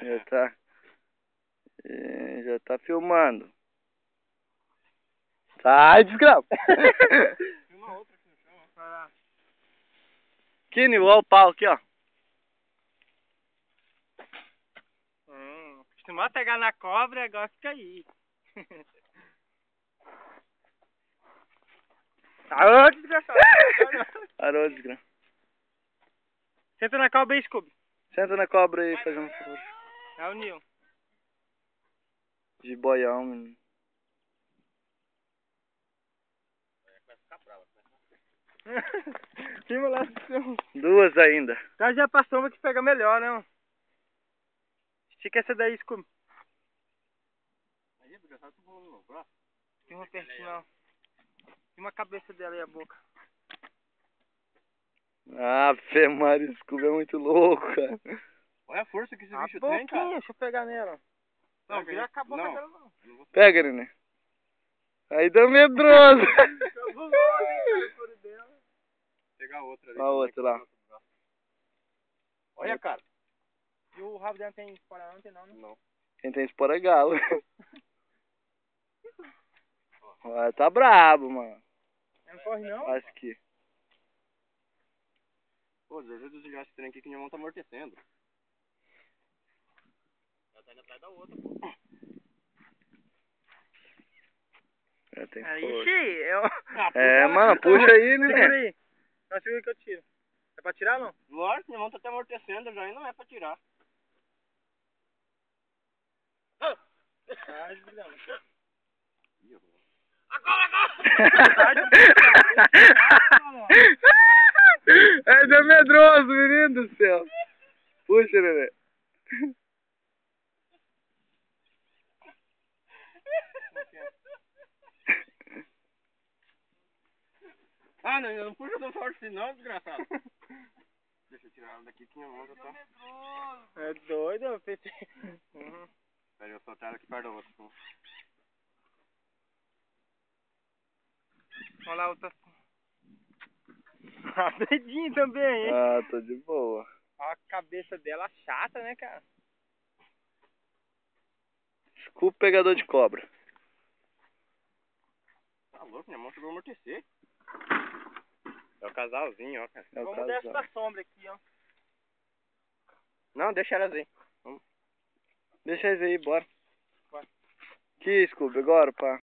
Já tá. Já tá filmando. Sai, desgrama. Filma outra aqui no chão, ó. Vai lá. Kini, olha o pau aqui, ó. Acostumou a pegar na cobra e agora fica aí. Aô, desgraçado. Parou, desgrama. Senta na cobra aí, Scooby. Senta na cobra aí, faz um favor. É o Nil. De boião, menino. Vai ficar brava. Filma lá, seu. Duas ainda. Traz já pra sombra que pega melhor, né? Estica essa daí, Scooby. Aí, desgraçado, tu pulando no braço. Filma pertinho, não. Filma a cabeça dela e a boca. Ah, Fê Mário, Scooby é muito louco, cara. Olha a força que esse bicho tem, cara. Deixa eu pegar nela. Não, vira a boca dela, não. Pega, neném. Aí dá medroso. Pegar outra ali. A outra lá. Olha, cara. E o rabo dela tem espora não? Tem não, né? Não. Quem tem espora é galo. Ó, tá brabo, mano. Não corre não? Acho que. Pô, às vezes eu desligar esse trem aqui que minha mão tá amortecendo. Ela tá indo atrás da outra, pô. É, tem Aí, força. mano, puxa aí, né? Segura aí. Não, segura que eu tiro. É pra tirar, não? Lógico, minha mão tá até amortecendo já e não é pra tirar. Ai, desgrama. É medroso, menino do céu. Puxa, neném. Ah, não puxa tão forte assim não, desgraçado. Deixa eu tirar ela daqui que minha mão já tá... É doido, PT. Pera, eu soltar ela aqui perto da outra. Olha lá, outra. Rapidinho também, hein? Ah, tô de boa. Olha a cabeça dela chata, né, cara? Scooby pegador de cobra. Tá louco, minha mão chegou a amortecer. É o casalzinho, ó, cara. É o Vamos casal. dessa sombra aqui, ó. Não, deixa elas aí. Deixa eles aí, bora. Bora. Que, Scooby, agora, pá.